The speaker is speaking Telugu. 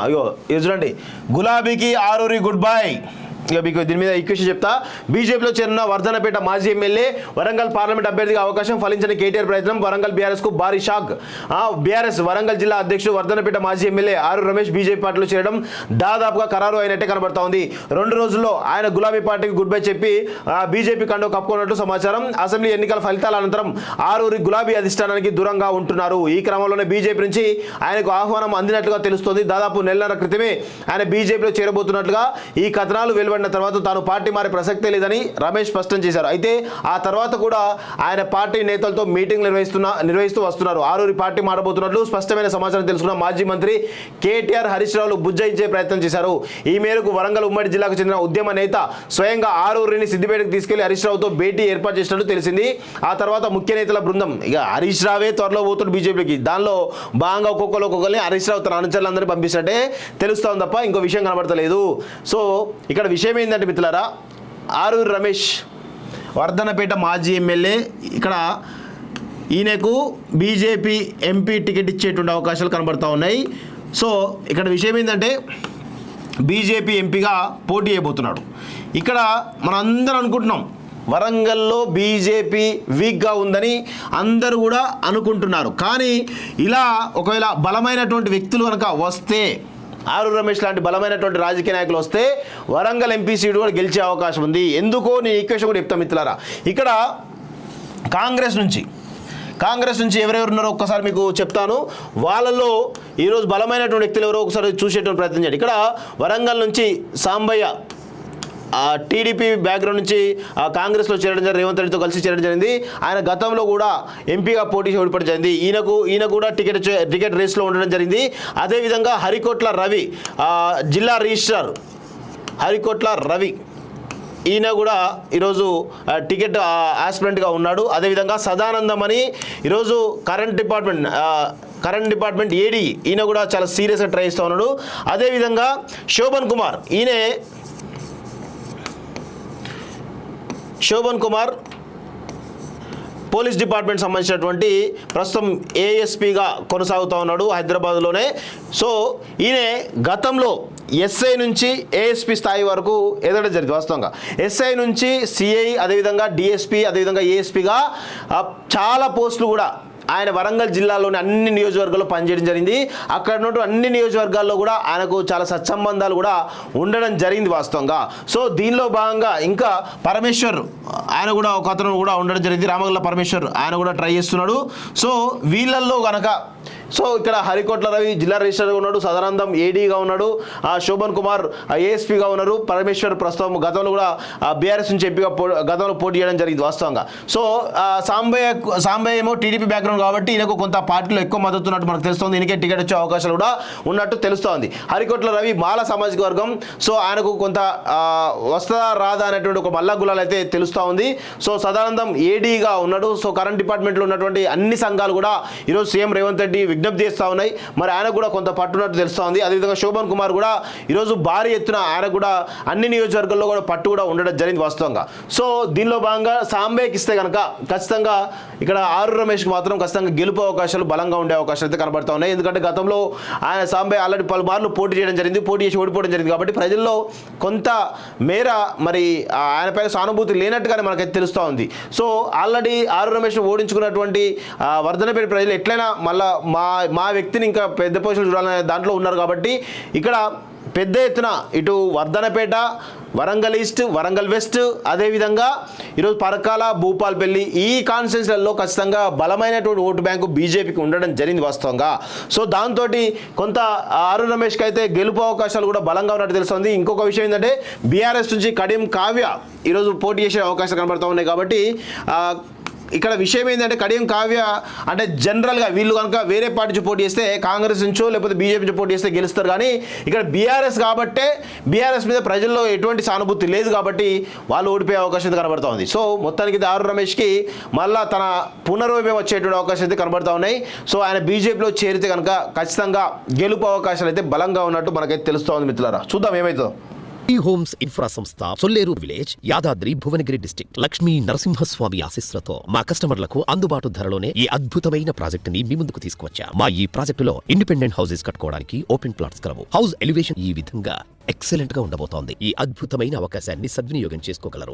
ఇగో ఇది చూడండి, గులాబీకి ఆరూరి గుడ్ బై. ఇక మీకు దీని మీద ఈక్వేషన్ చెప్తా. బీజేపీలో చేరిన వర్ధనపేట మాజీ ఎమ్మెల్యే వరంగల్ పార్లమెంట్ అభ్యర్థిగా అవకాశం, ఫలించని కేటీఆర్ ప్రయత్నం, వరంగల్ బీఆర్ఎస్కు భారీ షాక్. బీఆర్ఎస్ వరంగల్ జిల్లా అధ్యక్షుడు వర్ధనపేట మాజీ ఎమ్మెల్యే ఆరూరి రమేష్ బీజేపీ పార్టీలో చేరడం దాదాపుగా ఖరారు అయినట్టే కనబడతా ఉంది. 2 రోజుల్లో ఆయన గులాబీ పార్టీకి గుడ్ బై చెప్పి బీజేపీ కండో కప్పుకున్నట్టు సమాచారం. అసెంబ్లీ ఎన్నికల ఫలితాల అనంతరం ఆరూరి గులాబీ అధిష్టానానికి దూరంగా ఉంటున్నారు. ఈ క్రమంలోనే బీజేపీ నుంచి ఆయనకు ఆహ్వానం అందినట్లుగా తెలుస్తోంది. దాదాపు నెలన్నర క్రితమే ఆయన బీజేపీలో చేరబోతున్నట్లుగా ఈ కథనాలు వెలువడిన తర్వాత తాను పార్టీ మారే ప్రసక్తే లేదని రమేష్ స్పష్టం చేశారు. అయితే ఆ తర్వాత కూడా ఆయన పార్టీ నేతలతో మీటింగ్ నిర్వహిస్తూ వస్తున్నారు. ఆరూరి పార్టీ మారబోతున్నట్లు స్పష్టమైన సమాచారం తెలుసుకున్న మాజీ మంత్రి కేటీఆర్ హరీష్ రావులు బుజ్జయించే ప్రయత్నం చేశారు. ఈ మేరకు వరంగల్ ఉమ్మడి జిల్లాకు చెందిన ఉద్యమ నేత స్వయంగా ఆరూరిని సిద్దిపేటకు తీసుకెళ్లి హరీష్ రావుతో భేటీ ఏర్పాటు చేసినట్టు తెలిసింది. ఆ తర్వాత ముఖ్య నేతల బృందం ఇక హరీష్ రావే త్వరలో పోతున్న బీజేపీకి, దానిలో భాగంగా ఒక్కొక్కరిని హరీష్ రావు తన అనుచరులందరినీ పంపిస్తున్నట్టే తెలుస్తోంది తప్ప ఇంకో విషయం కనబడతలేదు. సో ఇక్కడ విషయం ఏంటంటే మిత్రులారా, ఆరూరి రమేష్ వర్ధనపేట మాజీ ఎమ్మెల్యే, ఇక్కడ ఈయనకు బీజేపీ ఎంపీ టికెట్ ఇచ్చేటువంటి అవకాశాలు కనబడతా ఉన్నాయి. సో ఇక్కడ విషయం ఏంటంటే బీజేపీ ఎంపీగా పోటీ చేయబోతున్నాడు. ఇక్కడ మనం అందరం అనుకుంటున్నాం వరంగల్లో బీజేపీ వీక్గా ఉందని అందరూ కూడా అనుకుంటున్నారు. కానీ ఇలా ఒకవేళ బలమైనటువంటి వ్యక్తులు కనుక వస్తే, ఆరూరి రమేష్ లాంటి బలమైనటువంటి రాజకీయ నాయకులు వస్తే వరంగల్ ఎంపీ సీటు కూడా గెలిచే అవకాశం ఉంది. ఎందుకో నేను ఈక్వేషన్ కూడా చెప్తాను మిత్రులారా. ఇక్కడ కాంగ్రెస్ నుంచి ఎవరెవరు ఉన్నారో ఒక్కసారి మీకు చెప్తాను. వాళ్ళలో ఈరోజు బలమైనటువంటి వ్యక్తులు ఎవరో ఒకసారి చూసేటువంటి ప్రయత్నం చేయండి. ఇక్కడ వరంగల్ నుంచి సాంబయ్య టీడీపీ బ్యాక్గ్రౌండ్ నుంచి కాంగ్రెస్లో చేరడం జరిగింది, రేవంత్ రెడ్డితో కలిసి చేరడం జరిగింది. ఆయన గతంలో కూడా ఎంపీగా పోటీ ఓడిపడడం జరిగింది. ఈయన కూడా టికెట్ రేస్లో ఉండడం జరిగింది. అదేవిధంగా హరికోట్ల రవి జిల్లా రిజిస్ట్రార్ హరికోట్ల రవి, ఈయన కూడా ఈరోజు టికెట్ ఆస్పిరెంట్గా ఉన్నాడు. అదేవిధంగా సదానందం అని ఈరోజు కరెంట్ డిపార్ట్మెంట్ ఏడీ, ఈయన కూడా చాలా సీరియస్గా ట్రై చేస్తూ ఉన్నాడు. అదేవిధంగా శోభన్ కుమార్ పోలీస్ డిపార్ట్మెంట్ సంబంధించినటువంటి ప్రస్తుతం ఏఎస్పీగా కొనసాగుతూ ఉన్నాడు హైదరాబాద్లోనే. సో ఈయన గతంలో ఎస్ఐ నుంచి ఏఎస్పీ స్థాయి వరకు ఎదగడం జరిగింది. వాస్తవంగా ఎస్ఐ నుంచి సిఐ, అదేవిధంగా డిఎస్పీ, అదేవిధంగా ఏఎస్పీగా చాలా పోస్టులు కూడా ఆయన వరంగల్ జిల్లాలోని అన్ని నియోజకవర్గాల్లో పనిచేయడం జరిగింది. అక్కడ ఉన్నటువంటి అన్ని నియోజకవర్గాల్లో కూడా ఆయనకు చాలా సత్సంబంధాలు కూడా ఉండడం జరిగింది వాస్తవంగా. సో దీనిలో భాగంగా ఇంకా పరమేశ్వర్ ఆయన కూడా ఒక అతను కూడా ఉండడం జరిగింది, రామగల్ల పరమేశ్వర్, ఆయన కూడా ట్రై చేస్తున్నాడు. సో వీళ్ళల్లో కనుక ఇక్కడ హరికోట్ల రవి జిల్లా రిజిస్టర్గా ఉన్నాడు, సదానందం ఏడీగా ఉన్నాడు, శోభన్ కుమార్ ఏఎస్పీగా ఉన్నారు, పరమేశ్వర్ ప్రస్తుతం గతంలో కూడా బీఆర్ఎస్ నుంచి ఎంపీగా గతంలో పోటీ చేయడం జరిగింది వాస్తవంగా. సో సాంబయ్య ఏమో టీడీపీ బ్యాక్గ్రౌండ్ కాబట్టి ఈయనకు కొంత పార్టీలో ఎక్కువ మద్దతు ఉన్నట్టు మనకు తెలుస్తోంది. ఈయనకే టికెట్ వచ్చే అవకాశాలు కూడా ఉన్నట్టు తెలుస్తోంది. హరికోట్ల రవి మాల సామాజిక వర్గం, సో ఆయనకు కొంత వస్తుందా రాదా అనేటువంటి ఒక మల్ల గులాలు అయితే తెలుస్తూ ఉంది. సో సదానందం ఏడీగా ఉన్నాడు. సో కరెంట్ డిపార్ట్మెంట్లో ఉన్నటువంటి అన్ని సంఘాలు కూడా ఈరోజు సీఎం రేవంత్ రెడ్డి విజ్ఞప్తి చేస్తూ ఉన్నాయి. మరి ఆయన కూడా కొంత పట్టున్నట్టు తెలుస్తూ ఉంది. అదేవిధంగా శోభన్ కుమార్ కూడా ఈరోజు భారీ ఎత్తున ఆయన కూడా అన్ని నియోజకవర్గాల్లో కూడా పట్టు కూడా ఉండడం జరిగింది వాస్తవంగా. సో దీనిలో భాగంగా సాంబయ్యకి ఇస్తే కనుక ఖచ్చితంగా ఇక్కడ ఆరూరి రమేష్కి మాత్రం ఖచ్చితంగా గెలుపు అవకాశాలు బలంగా ఉండే అవకాశాలు అయితే కనబడతా ఉన్నాయి. ఎందుకంటే గతంలో ఆయన సాంబయ్య ఆల్రెడీ పలుమార్లు పోటీ చేయడం జరిగింది, పోటీ చేసి ఓడిపోవడం జరిగింది. కాబట్టి ప్రజల్లో కొంత మేర మరి ఆయన పైన సానుభూతి లేనట్టుగానే మనకైతే తెలుస్తూ ఉంది. సో ఆల్రెడీ ఆరూరి రమేష్ను ఓడించుకున్నటువంటి వర్ధనపేట ప్రజలు ఎట్లయినా మళ్ళీ మా వ్యక్తిని ఇంకా పెద్ద పొజిషన్ చూడాలనే దాంట్లో ఉన్నారు. కాబట్టి ఇక్కడ పెద్ద ఎత్తున ఇటు వర్ధనపేట, వరంగల్ ఈస్ట్, వరంగల్ వెస్ట్, అదేవిధంగా ఈరోజు పరకాల, భూపాల్పల్లి ఈ కాన్స్టిట్యున్సీలలో ఖచ్చితంగా బలమైనటువంటి ఓటు బ్యాంకు బీజేపీకి ఉండడం జరిగింది వాస్తవంగా. సో దాంతో కొంత ఆరూరి రమేష్కి అయితే గెలుపు అవకాశాలు కూడా బలంగా ఉన్నట్టు తెలుస్తుంది. ఇంకొక విషయం ఏంటంటే బీఆర్ఎస్ నుంచి కడియం కావ్య ఈరోజు పోటీ చేసే అవకాశాలు కనబడుతూ ఉన్నాయి. కాబట్టి ఇక్కడ విషయం ఏంటంటే కడియం కావ్య అంటే జనరల్గా వీళ్ళు కనుక వేరే పార్టీ నుంచి పోటీ చేస్తే కాంగ్రెస్ నుంచో లేకపోతే బీజేపీ నుంచి పోటీ చేస్తే గెలుస్తారు. కానీ ఇక్కడ బీఆర్ఎస్ కాబట్టే బీఆర్ఎస్ మీద ప్రజల్లో ఎటువంటి సానుభూతి లేదు కాబట్టి వాళ్ళు ఓడిపోయే అవకాశం అయితే కనబడుతూ ఉంది. సో మొత్తానికి ఆరూరి రమేష్కి మళ్ళీ తన పునర్వైభవం వచ్చేటువంటి అవకాశం అయితే కనబడుతూ ఉన్నాయి. సో ఆయన బీజేపీలో చేరితే కనుక ఖచ్చితంగా గెలుపు అవకాశాలు అయితే బలంగా ఉన్నట్టు మనకైతే తెలుస్తూ ఉంది మిత్రులారా. చూద్దాం ఏమవుతుందో. ఈ హోమ్స్ ఇన్ఫ్రా సంస్థ సొల్లేరు విలేజ్, యాదాద్రి భువనగిరి డిస్ట్రిక్ట్, లక్ష్మీ నరసింహస్వామి ఆశీస్సులతో మా కస్టమర్లకు అందుబాటు ధరలోనే ఈ అద్భుతమైన ప్రాజెక్ట్ ని మీ ముందుకు తీసుకువచ్చా. మా ఈ ప్రాజెక్టులో ఇండిపెండెంట్ హౌసెస్ కట్టుకోవడానికి ఓపెన్ ప్లాట్స్ కలవు. హౌస్ ఎలివేషన్ ఈ విధంగా ఎక్సలెంట్ గా ఉండబోతోంది. ఈ అద్భుతమైన అవకాశాన్ని సద్వినియోగం చేసుకోగలరు.